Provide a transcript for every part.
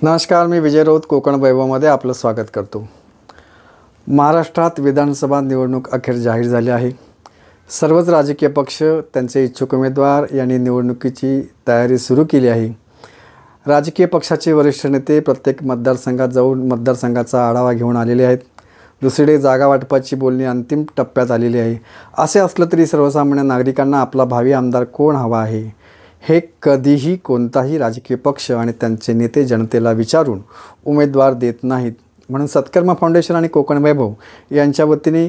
नमस्कार, मी विजय राऊत कोकण वैभवमध्ये आपलं स्वागत करतो। महाराष्ट्रात विधानसभा निवडणूक अखेर जाहीर झाली आहे। सर्वच राजकीय पक्ष त्यांचे इच्छुक उमेदवार यांनी निवडणुकीची तयारी सुरू केली आहे। राजकीय पक्षाचे वरिष्ठ नेते प्रत्येक मतदारसंघात जाऊन मतदारसंघाचा आढावा घेऊन आलेले आहेत। दुसरीकडे जागा वाटपाची बोलणी अंतिम टप्प्यात आलेली आहे। असे असलं तरी सर्वसामान्य नागरिकांना आपला भावी आमदार कोण हवा आहे हे कधीही कोणताही राजकीय पक्ष आणि त्यांचे नेते जनतेला विचारून उमेदवार देत नाहीत। म्हणून सत्कर्म फाउंडेशन आणि कोकण वैभव यांच्या वतीने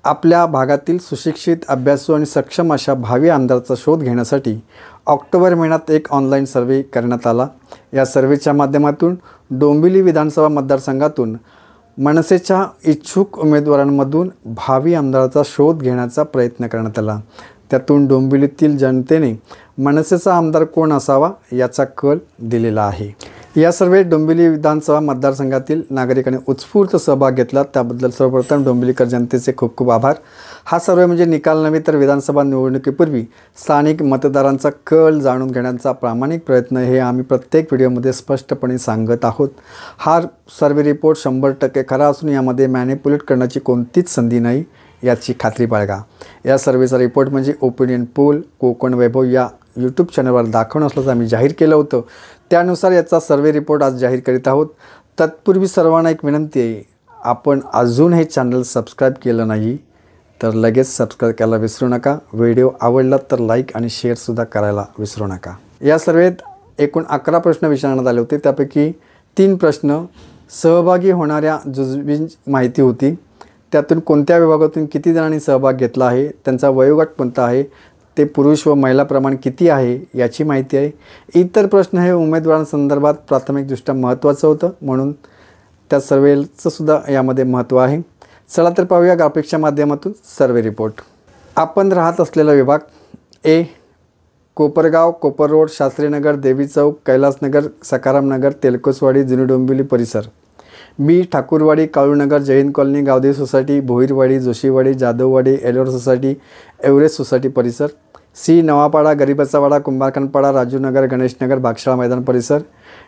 आपल्या भागातील सुशिक्षित, अभ्यासू आणि सक्षम अशा भावी आमदाराचा शोध घेण्यासाठी ऑक्टोबर महिन्यात एक ऑनलाईन सर्वे करण्यात आला। या सर्वेच्या माध्यमातून डोंबिवली विधानसभा मतदारसंघातून मनसेच्या इच्छुक उमेदवारांमधून भावी आमदाराचा शोध घेण्याचा प्रयत्न करण्यात आला। त्यातून डोंबिवलीतील जनतेने मनसेचा आमदार कोण असावा याचा कल दिलेला आहे। या सर्वेत डोंबिवली विधानसभा मतदारसंघातील नागरिकांनी उत्स्फूर्त सहभाग घेतला, त्याबद्दल सर्वप्रथम डोंबिवलीकर जनतेचे खूप खूप आभार। हा सर्वे म्हणजे निकाल नव्हे तर विधानसभा निवडणुकीपूर्वी स्थानिक मतदारांचा कल जाणून घेण्याचा प्रामाणिक प्रयत्न हे आम्ही प्रत्येक व्हिडिओमध्ये स्पष्टपणे सांगत आहोत। हा सर्वे रिपोर्ट 100% खरा असून यामध्ये मॅनिप्युलेट करण्याची कोणतीच संधी नाही याची खात्री बाळगा। या सर्वेचा रिपोर्ट म्हणजे ओपिनियन पोल कोकण वैभव या यूट्यूब चॅनलवर दाखवणं असल्याचं आम्ही जाहीर केलं होतं। त्यानुसार याचा सर्वे रिपोर्ट आज जाहीर करीत आहोत। तत्पूर्वी सर्वांना एक विनंती आहे, आपण अजून हे चॅनल सबस्क्राईब केलं नाही तर लगेच सबस्क्राईब करायला विसरू नका। व्हिडिओ आवडला तर लाईक आणि शेअरसुद्धा करायला विसरू नका। या सर्वेत एकूण 11 प्रश्न विचारण्यात आले होते, त्यापैकी 3 प्रश्न सहभागी होणाऱ्या जुजबींची माहिती होती। त्यातून कोणत्या विभागातून किती जणांनी सहभाग घेतला आहे, त्यांचा वयोगट कोणता आहे, ते पुरुष व महिला प्रमाण किती आहे याची माहिती आहे। इतर प्रश्न हे उमेदवारांसंदर्भात प्राथमिकदृष्ट्या महत्त्वाचं होतं, म्हणून त्या सर्वेचं सुद्धा यामध्ये महत्त्व आहे। चला तर पाहूया ग्राफिक्सच्या माध्यमातून सर्वे रिपोर्ट। आपण राहत असलेला विभाग ए कोपरगाव, कोपर रोड, शास्त्रीनगर, देवी चौक, कैलासनगर, सखारामनगर, तेलकोसवाडी, जुनी डोंबिवली परिसर। B Thakurwadi, Kalunagar, Jain colony, Gaondevi society, Bhoirwadi, Joshiwadi, Jadhavwadi, Ellora society, Everest society परिसर। सी नवापाडा, गरीबाचा वाडा, कुंभारखंडपाडा, राजूनगर, गणेशनगर, भागशाळा मैदान परिसर।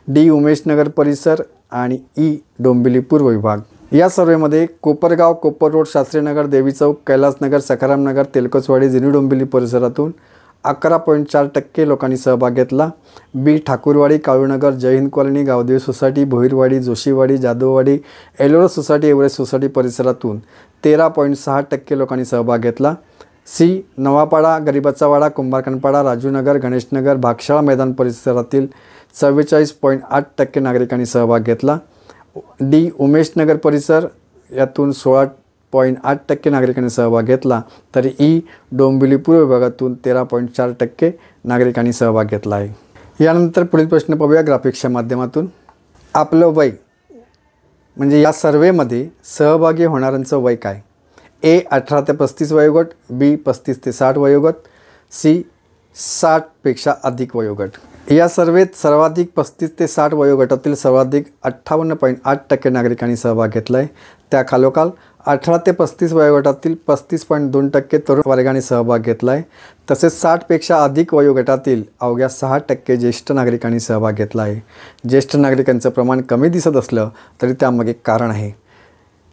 डी उमेशनगर परिसर आणि ई डोंबिवली पूर्व विभाग। या सर्वेमध्ये कोपरगाव, कोपर रोड, शास्त्रीनगर, देवी चौक, कैलासनगर, सखारामनगर, तेलकोसवाडी, जुनी डोंबिवली परिसरातून 11.4% लोकांनी सहभाग घेतला। B Thakurwadi, Kalunagar, Jain colony, Gaondevi society, Bhoirwadi, Joshiwadi, Jadhavwadi, Ellora society, Everest society परिसरातून 13.6% लोकांनी सहभाग घेतला। सी नवापाडा, गरीबाचा वाडा, कुंभारखंडपाडा, राजूनगर, गणेशनगर, भागशाळा मैदान परिसरातील 44.8% नागरिकांनी सहभाग घेतला। डी उमेशनगर परिसर यातून 16.8% नागरिकांनी सहभाग घेतला, तर ई डोंबिवली पूर्व विभागातून 13.4% नागरिकांनी सहभाग घेतला आहे। यानंतर पुढील प्रश्न पाहूया ग्राफिक्सच्या माध्यमातून। आपलं वय म्हणजे या सर्वेमध्ये सहभागी होणाऱ्यांचं वय काय? ए 18 ते 35 वयोगट, बी 35 ते 60 वयोगट, सी 60पेक्षा अधिक वयोगट। या सर्वेत सर्वाधिक 35 ते 60 वयोगटातील सर्वाधिक 58.8% नागरिकांनी सहभाग घेतला आहे। त्या खालोखाल 18 ते 35 वयोगटातील 35.2% तरुण वर्गाने सहभाग घेतला आहे। तसेच 60पेक्षा अधिक वयोगटातील अवघ्या 6% ज्येष्ठ नागरिकांनी सहभाग घेतला आहे। ज्येष्ठ नागरिकांचं प्रमाण कमी दिसत असलं तरी त्यामागे कारण आहे।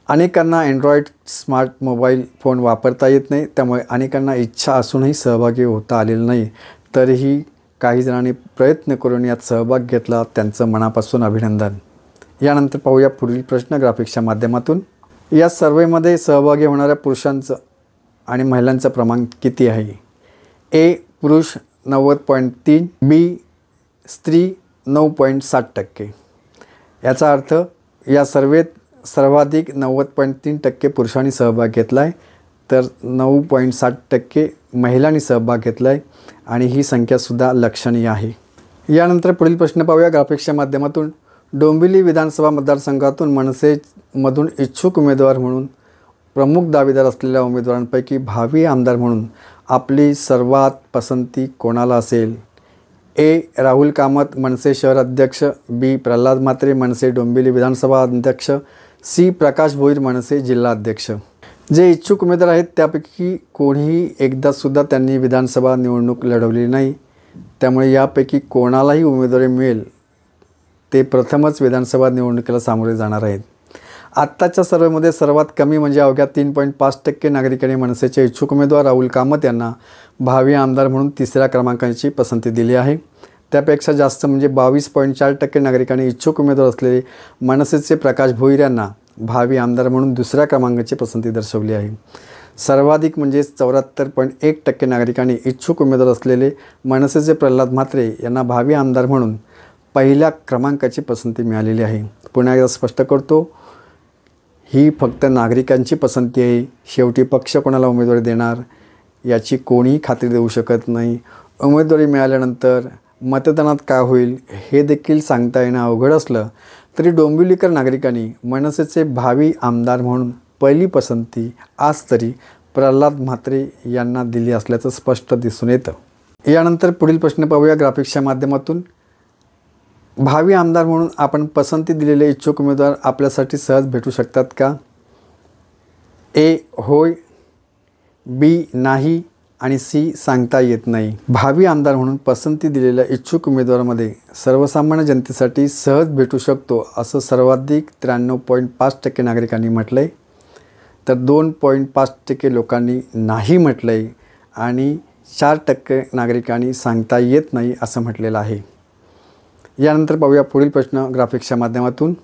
अनेकांना अँड्रॉइड स्मार्ट मोबाईल फोन वापरता येत नाही, त्यामुळे अनेकांना इच्छा असूनही सहभागी होता आलेलं नाही। तरीही काही जणांनी प्रयत्न करून यात सहभाग घेतला, त्यांचं मनापासून अभिनंदन। यानंतर पाहूया पुढील प्रश्न ग्राफिक्सच्या माध्यमातून। या सर्वेमध्ये सहभागी होणाऱ्या पुरुषांचं आणि महिलांचं प्रमाण किती आहे? ए पुरुष 90.3, बी स्त्री 9.7%। याचा अर्थ या सर्वेत सर्वाधिक 90.3% पुरुषांनी सहभाग घेतला आहे, तर 9.7% महिलांनी सहभाग घेतला आहे आणि ही संख्यासुद्धा लक्षणीय आहे। यानंतर पुढील प्रश्न पाहूया ग्राफिक्सच्या माध्यमातून। डोंबिवली विधानसभा मतदारसंघातून मनसेमधून इच्छुक उमेदवार म्हणून प्रमुख दावेदार असलेल्या उमेदवारांपैकी भावी आमदार म्हणून आपली सर्वात पसंती कोणाला असेल? ए राहुल कामत, मनसे शहर अध्यक्ष, बी प्रल्हाद म्हात्रे, मनसे डोंबिवली विधानसभा अध्यक्ष, सी प्रकाश भोईर, मनसे जिल्हा अध्यक्ष। जे इच्छुक उमेदवार आहेत त्यापैकी कोणीही एकदासुद्धा त्यांनी विधानसभा निवडणूक लढवली नाही, त्यामुळे यापैकी कोणालाही उमेदवारी मिळेल ते प्रथमच विधानसभा निवडणुकीला सामोरे जाणार आहेत. आत्ताच्या सर्वेमध्ये सर्वात कमी म्हणजे अवघ्या 3.5% नागरिकांनी मनसेचे इच्छुक उमेदवार राहुल कामत यांना भावी आमदार म्हणून तिसऱ्या क्रमांकाची पसंती दिली आहे. त्यापेक्षा जास्त म्हणजे 22.4% नागरिकांनी इच्छुक उमेदवार असलेले मनसेचे प्रकाश भोईर यांना भावी आमदार म्हणून दुसऱ्या क्रमांकाची पसंती दर्शवली आहे. सर्वाधिक म्हणजे 74.1% नागरिकांनी इच्छुक उमेदवार असलेले मनसेचे प्रल्हाद म्हात्रे यांना भावी आमदार म्हणून पहिल्या क्रमांकाची पसंती मिळालेली आहे. पुन्हा एकदा स्पष्ट करतो, ही फक्त नागरिकांची पसंती आहे. शेवटी पक्ष कोणाला उमेदवारी देणार याची कोणीही खात्री देऊ शकत नाही. उमेदवारी मिळाल्यानंतर मतदानात काय होईल हे देखील सांगता येणं अवघड असलं तरी डोंबिवलीकर नागरिकांनी मनसेचे भावी आमदार म्हणून पहिली पसंती आज तरी प्रल्हाद म्हात्रे यांना दिली असल्याचं स्पष्ट दिसून येतं. यानंतर पुढील प्रश्न पाहूया ग्राफिक्सच्या माध्यमातून. भावी आमदार म्हणून आपण पसंती दिलेले इच्छुक उमेदवार आपल्यासाठी सहज भेटू शकतात का? ए होय, बी नाही आणि सी सांगता येत नाही. भावी आमदार म्हणून पसंती दिलेल्या इच्छुक उमेदवारामध्ये सर्वसामान्य जनतेसाठी सहज भेटू शकतो असं सर्वाधिक 93.5% नागरिकांनी म्हटलं आहे, तर 2.5% लोकांनी नाही म्हटलं आहे आणि 4% नागरिकांनी सांगता येत नाही असं म्हटलेलं आहे. यानंतर पाहूया पुढील प्रश्न ग्राफिक्सच्या माध्यमातून.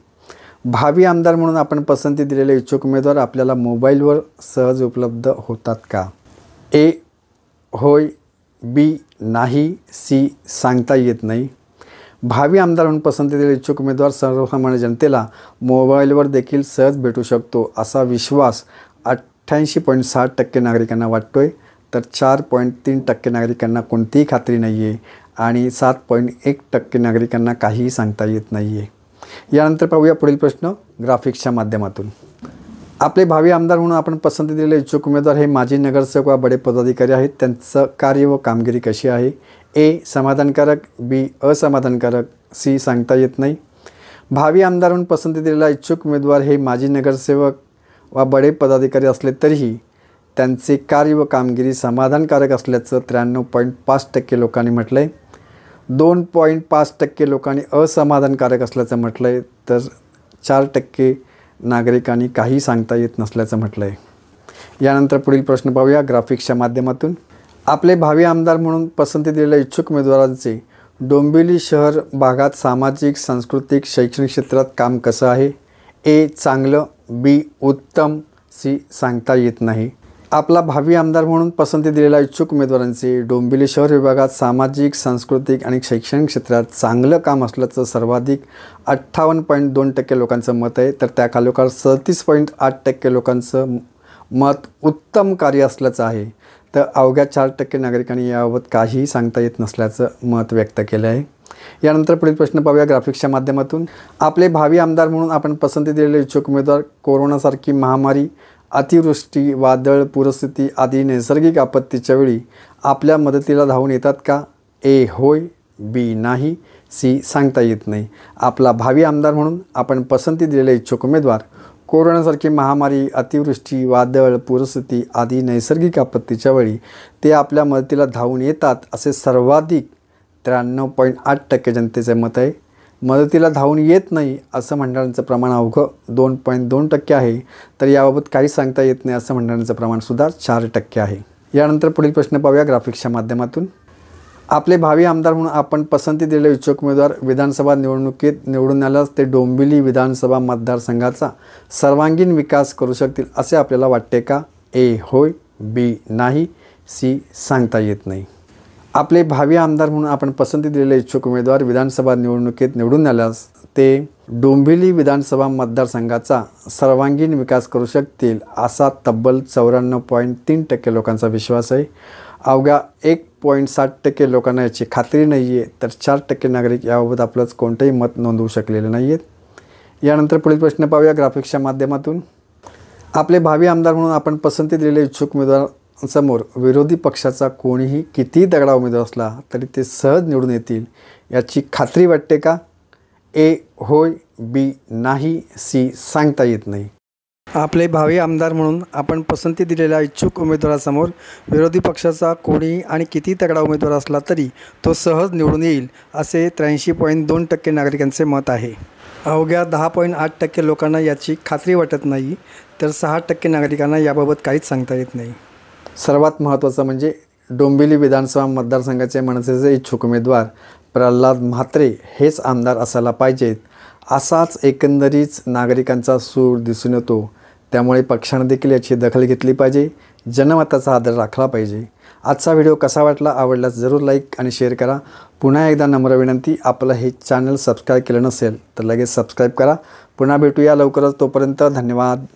भावी आमदार म्हणून आपण पसंती दिलेले इच्छुक उमेदवार आपल्याला मोबाईलवर सहज उपलब्ध होतात का? ए होय, बी नाही, सी सांगता येत नाही. भावी आमदार म्हणून पसंती दिलेले इच्छुक उमेदवार सर्वसामान्य जनतेला मोबाईलवर देखील सहज भेटू शकतो असा विश्वास 88.6% नागरिकांना वाटतो आहे, तर 4.3% नागरिकांना कोणतीही खात्री नाही आहे आणि 7.1% नागरिकांना काहीही सांगता येत नाही आहे. यानंतर पाहूया पुढील प्रश्न ग्राफिक्सच्या माध्यमातून. आपले भावी आमदार म्हणून आपण पसंती दिलेले इच्छुक उमेदवार हे माजी नगरसेवक व बडे पदाधिकारी आहेत. त्यांचं कार्य व कामगिरी कशी आहे? ए समाधानकारक, बी असमाधानकारक, सी सांगता येत नाही. भावी आमदार म्हणून पसंती दिलेला इच्छुक उमेदवार हे माजी नगरसेवक व बडे पदाधिकारी असले तरीही त्यांचे कार्य व कामगिरी समाधानकारक असल्याचं 93.5% लोकांनी म्हटलं आहे. 2.5% लोकांनी असमाधानकारक असल्याचं म्हटलं आहे, तर 4% नागरिकांनी काही सांगता येत नसल्याचं म्हटलं आहे. यानंतर पुढील प्रश्न पाहूया ग्राफिक्सच्या माध्यमातून. आपले भावी आमदार म्हणून पसंती दिलेल्या इच्छुक उमेदवारांचे डोंबिवली शहर भागात सामाजिक, सांस्कृतिक, शैक्षणिक क्षेत्रात काम कसं आहे? ए चांगलं, बी उत्तम, सी सांगता येत नाही. आपला भावी आमदार म्हणून पसंती दिलेल्या इच्छुक उमेदवारांचे डोंबिवली शहर विभागात सामाजिक, सांस्कृतिक आणि शैक्षणिक क्षेत्रात चांगलं काम असल्याचं सर्वाधिक 58.2% लोकांचं मत आहे, तर त्याखालोखाल 37.8% लोकांचं मत उत्तम कार्य असल्याचं आहे, तर अवघ्या 4% नागरिकांनी याबाबत काहीही सांगता येत नसल्याचं मत व्यक्त केलं आहे. यानंतर पुढील प्रश्न पाहूया ग्राफिक्सच्या माध्यमातून. आपले भावी आमदार म्हणून आपण पसंती दिलेले इच्छुक उमेदवार कोरोनासारखी महामारी, अतिवृष्टी, वादळ, पूरस्थिती आदी नैसर्गिक आपत्तीच्या वेळी आपल्या मदतीला धावून येतात का? ए होय, बी नाही, सी सांगता येत नाही. आपला भावी आमदार म्हणून आपण पसंती दिलेले इच्छुक उमेदवार कोरोनासारखी महामारी, अतिवृष्टी, वादळ, पूरस्थिती आदी नैसर्गिक आपत्तीच्या वेळी ते आपल्या मदतीला धावून येतात असे सर्वाधिक 93.8% जनतेचे मत आहे. मदतीला धावून येत नाही असं म्हणणाऱ्यांचं प्रमाण अवघं 2.2% आहे, तर याबाबत काही सांगता येत नाही असं म्हणणाऱ्यांचं प्रमाणसुद्धा 4% आहे. यानंतर पुढील प्रश्न पाहूया ग्राफिक्सच्या माध्यमातून. आपले भावी आमदार म्हणून आपण पसंती दिलेले इच्छुक उमेदवार विधानसभा निवडणुकीत निवडून आल्यास ते डोंबिवली विधानसभा मतदारसंघाचा सर्वांगीण विकास करू शकतील असे आपल्याला वाटते का? ए होय, बी नाही, सी सांगता येत नाही. आपले भावी आमदार म्हणून आपण पसंती दिलेले इच्छुक उमेदवार विधानसभा निवडणुकीत निवडून आल्यास ते डोंबिवली विधानसभा मतदारसंघाचा सर्वांगीण विकास करू शकतील असा तब्बल 94.3% लोकांचा विश्वास आहे. अवघ्या 1.7% लोकांना याची खात्री नाही आहे, तर 4% नागरिक याबाबत आपलंच कोणतंही मत नोंदवू शकलेले नाही आहेत. यानंतर पुढील प्रश्न पाहूया ग्राफिक्सच्या माध्यमातून. आपले भावी आमदार म्हणून आपण पसंती दिलेले इच्छुक उमेदवार समोर विरोधी पक्षाचा कोणीही कितीही तगडा उमेदवार असला तरी ते सहज निवडून येतील याची खात्री वाटते का? ए होय, बी नाही, सी सांगता येत नाही. आपले भावी आमदार म्हणून आपण पसंती दिलेल्या इच्छुक उमेदवारासमोर विरोधी पक्षाचा कोणी आणि किती तगडा उमेदवार असला तरी तो सहज निवडून येईल असे 83.2% नागरिकांचे मत आहे. अवघ्या 10.8% लोकांना याची खात्री वाटत नाही, तर 6% नागरिकांना याबाबत काहीच सांगता येत नाही. सर्वात महत्त्वाचं म्हणजे डोंबिवली विधानसभा मतदारसंघाचे मनसेचे इच्छुक उमेदवार प्रल्हाद म्हात्रे हेच आमदार असायला पाहिजेत, असाच एकंदरीत नागरिकांचा सूर दिसून येतो. त्यामुळे पक्षाने देखील याची दखल घेतली पाहिजे, जनमताचा आदर राखला पाहिजे. आजचा व्हिडिओ कसा वाटला, आवडल्यास जरूर लाईक आणि शेअर करा. पुन्हा एकदा नम्र विनंती, आपलं हे चॅनल सबस्क्राईब केलं नसेल तर लगेच सबस्क्राईब करा. पुन्हा भेटूया लवकरच, तोपर्यंत धन्यवाद.